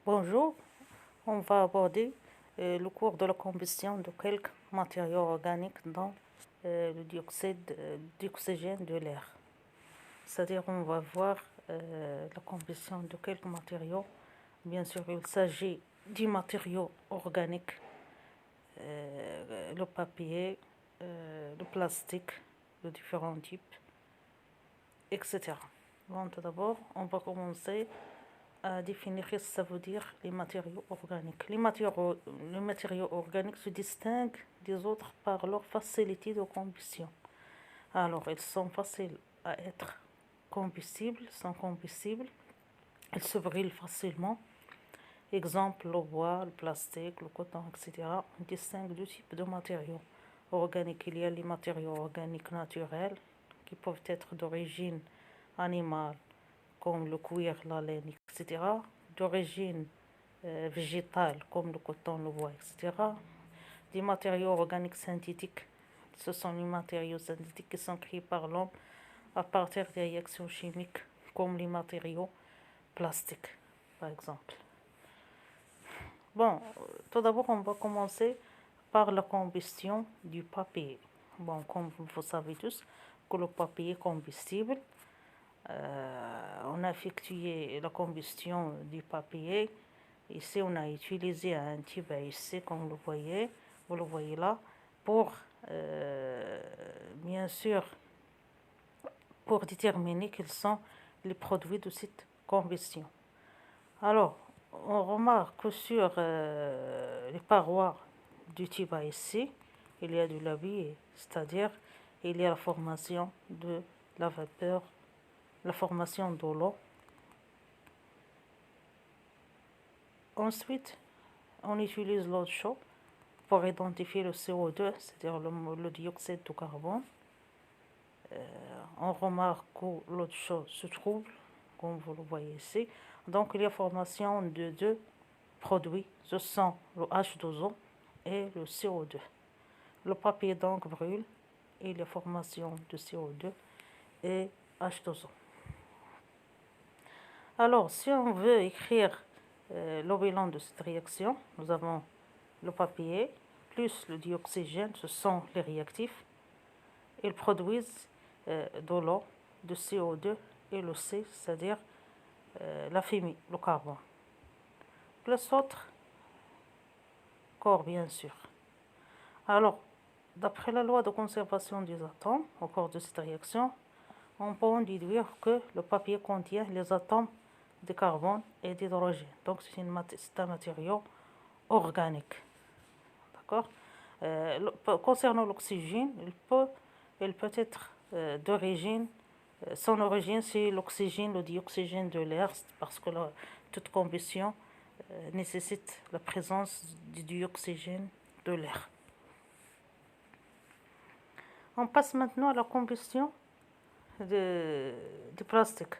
Bonjour, on va aborder le cours de la combustion de quelques matériaux organiques dans le dioxyde d'oxygène de l'air. C'est-à-dire on va voir la combustion de quelques matériaux. Bien sûr, il s'agit des matériaux organiques, le papier, le plastique de différents types, etc. Bon, tout d'abord, on va commencer à définir ce que ça veut dire les matériaux organiques. Les matériaux organiques se distinguent des autres par leur facilité de combustion. Alors, ils sont faciles à être combustibles, sont combustibles, ils se brûlent facilement. Exemple, le bois, le plastique, le coton, etc. On distingue deux types de matériaux organiques. Il y a les matériaux organiques naturels qui peuvent être d'origine animale, comme le cuir, la laine, etc., d'origine végétale, comme le coton, le bois, etc., des matériaux organiques synthétiques. Ce sont les matériaux synthétiques qui sont créés par l'homme à partir des réactions chimiques, comme les matériaux plastiques, par exemple. Bon, tout d'abord, on va commencer par la combustion du papier. Bon, comme vous savez tous, que le papier est combustible. On a effectué la combustion du papier. Ici, on a utilisé un tube à essai, comme vous le voyez là, pour, bien sûr, pour déterminer quels sont les produits de cette combustion. Alors, on remarque que sur les parois du tube à essai, il y a du lavis, c'est-à-dire il y a la formation de la vapeur, la formation de l'eau. Ensuite, on utilise l'eau chaude pour identifier le CO2, c'est-à-dire le dioxyde de carbone. On remarque que l'eau chaude se trouble, comme vous le voyez ici. Donc, il y a formation de deux produits, ce sont le H2O et le CO2. Le papier donc brûle et il y a formation de CO2 et H2O. Alors, si on veut écrire le bilan de cette réaction, nous avons le papier plus le dioxygène, ce sont les réactifs. Ils produisent de l'eau, de CO2 et le C, c'est-à-dire la fumée, le carbone. Plus autres corps, bien sûr. Alors, d'après la loi de conservation des atomes, au cours de cette réaction, on peut en déduire que le papier contient les atomes de carbone et d'hydrogène. Donc, c'est un matériau organique. D'accord? Concernant l'oxygène, il peut être d'origine, son origine c'est l'oxygène, le dioxygène de l'air, parce que toute combustion nécessite la présence du dioxygène de l'air. On passe maintenant à la combustion du plastique.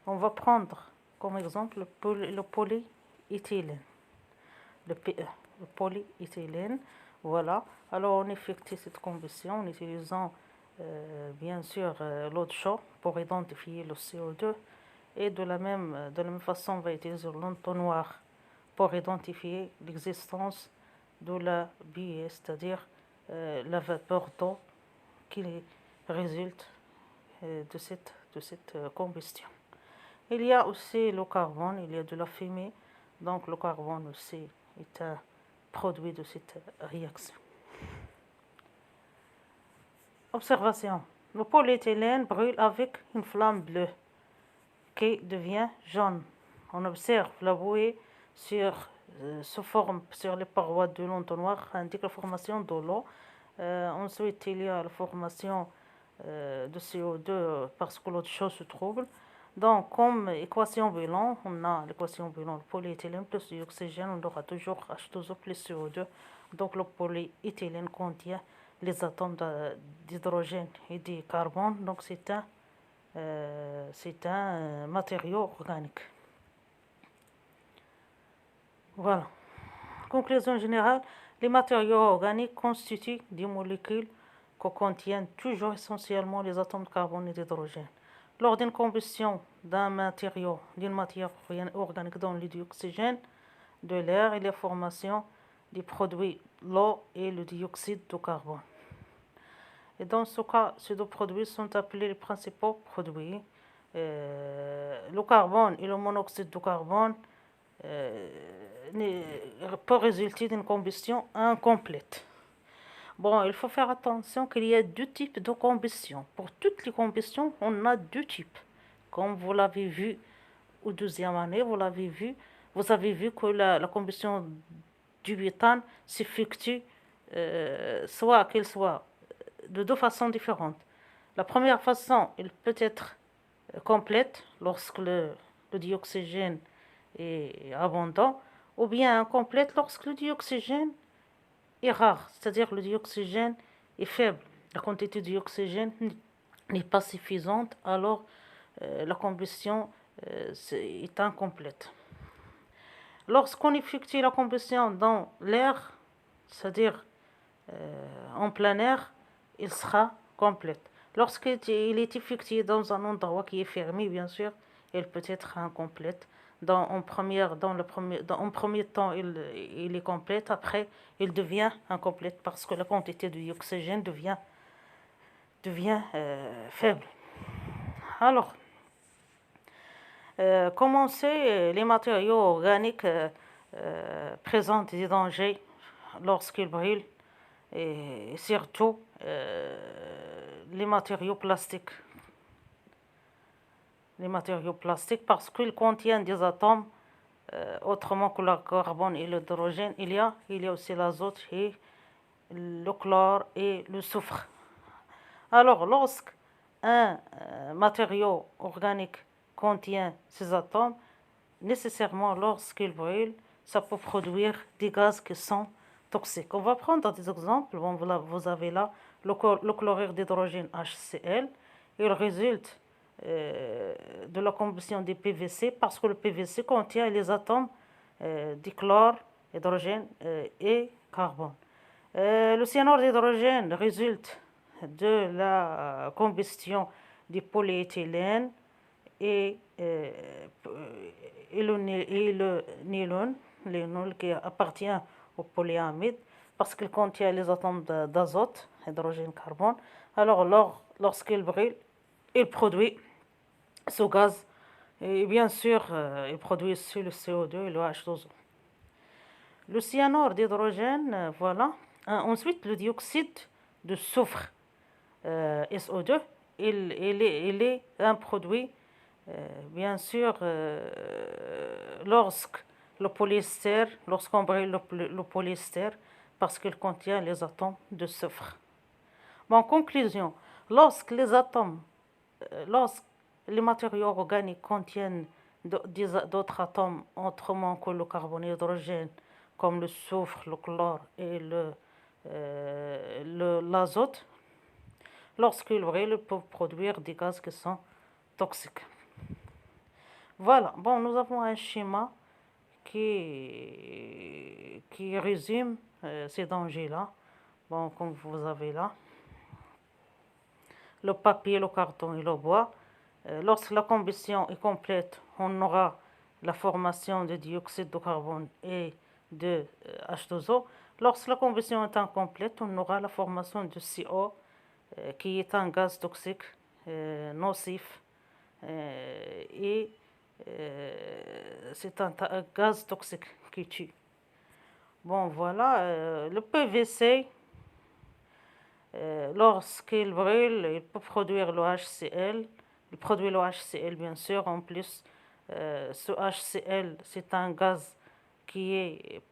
On va prendre comme exemple le polyéthylène, le PE, le polyéthylène. Voilà. Alors on effectue cette combustion en utilisant bien sûr l'eau de chaud pour identifier le CO2 et de la même façon on va utiliser l'entonnoir pour identifier l'existence de la buée, c'est-à-dire la vapeur d'eau qui résulte de cette combustion. Il y a aussi le carbone, il y a de la fumée, donc le carbone aussi est un produit de cette réaction. Observation. Le polyéthylène brûle avec une flamme bleue qui devient jaune. On observe la bouée se forme sur les parois de l'entonnoir, indique la formation de l'eau. Ensuite, il y a la formation de CO2 parce que l'eau chaude se trouble. Donc, comme équation bilan, on a l'équation bilan, le polyéthylène plus l'oxygène, on aura toujours H2O plus CO2. Donc, le polyéthylène contient les atomes d'hydrogène et de carbone. Donc, c'est un matériau organique. Voilà. Conclusion générale, les matériaux organiques constituent des molécules qui contiennent toujours essentiellement les atomes de carbone et d'hydrogène. Lors d'une combustion d'une matière organique dans le dioxygène de l'air et la formation des produits, l'eau et le dioxyde de carbone. Et dans ce cas, ces deux produits sont appelés les principaux produits. Le carbone et le monoxyde de carbone peut résulter d'une combustion incomplète. Bon, il faut faire attention qu'il y a deux types de combustion. Pour toutes les combustions, on a deux types. Comme vous l'avez vu au deuxième année, vous avez vu que la combustion du butane s'effectue, soit qu'elle soit de deux façons différentes. La première façon, elle peut être complète lorsque le dioxygène est abondant, ou bien incomplète lorsque le dioxygène est rare, c'est-à-dire le dioxygène est faible. La quantité de dioxygène n'est pas suffisante, alors la combustion est incomplète. Lorsqu'on effectue la combustion dans l'air, c'est-à-dire en plein air, il sera complète. Lorsqu'il est effectué dans un endroit qui est fermé, bien sûr, il peut être incomplète. En premier temps, il est complète. Après, il devient incomplète parce que la quantité de dioxygène devient faible. Alors, comme on sait, les matériaux organiques présentent des dangers lorsqu'ils brûlent, et surtout les matériaux plastiques. Les matériaux plastiques parce qu'ils contiennent des atomes, autrement que le carbone et l'hydrogène, il y a aussi l'azote et le chlore et le soufre. Alors, lorsqu'un matériau organique contient ces atomes, nécessairement lorsqu'il brûle, ça peut produire des gaz qui sont toxiques. On va prendre des exemples. Bon, vous avez là le chlorure d'hydrogène HCl. Il résulte de la combustion du PVC parce que le PVC contient les atomes du chlore, hydrogène et carbone. Le cyanure d'hydrogène résulte de la combustion du polyéthylène et le nylon qui appartient au polyamide parce qu'il contient les atomes d'azote, hydrogène, carbone. Alors, lorsqu'il brûle, il produit ce gaz et bien sûr, il produit aussi le CO2 et le H2O. Le cyanure d'hydrogène, voilà. Ensuite, le dioxyde de soufre, SO2, il est un produit, bien sûr, lorsqu'on brûle le polyester, parce qu'il contient les atomes de soufre. Bon, en conclusion, lorsque les matériaux organiques contiennent d'autres atomes autrement que le carbone et l'hydrogène, comme le soufre, le chlore et l'azote, lorsqu'ils brûlent, ils peuvent produire des gaz qui sont toxiques. Voilà, bon, nous avons un schéma qui résume ces dangers-là. Bon, comme vous avez là, le papier, le carton et le bois. Lorsque la combustion est complète, on aura la formation de dioxyde de carbone et de H2O. Lorsque la combustion est incomplète, on aura la formation de CO, qui est un gaz toxique, nocif, et c'est un gaz toxique qui tue. Bon, voilà, le PVC, lorsqu'il brûle, il peut produire le HCl. Il produit le HCl, bien sûr. En plus, ce HCl, c'est un gaz qui est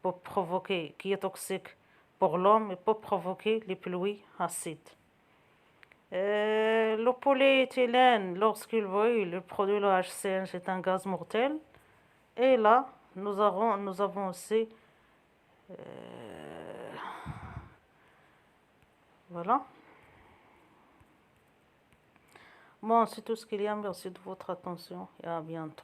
toxique pour l'homme et peut provoquer les pluies acides. Le polyéthylène, lorsqu'il brûle, il produit le HCl, c'est un gaz mortel. Et là, nous avons aussi, voilà. Bon, c'est tout ce qu'il y a. Merci de votre attention et à bientôt.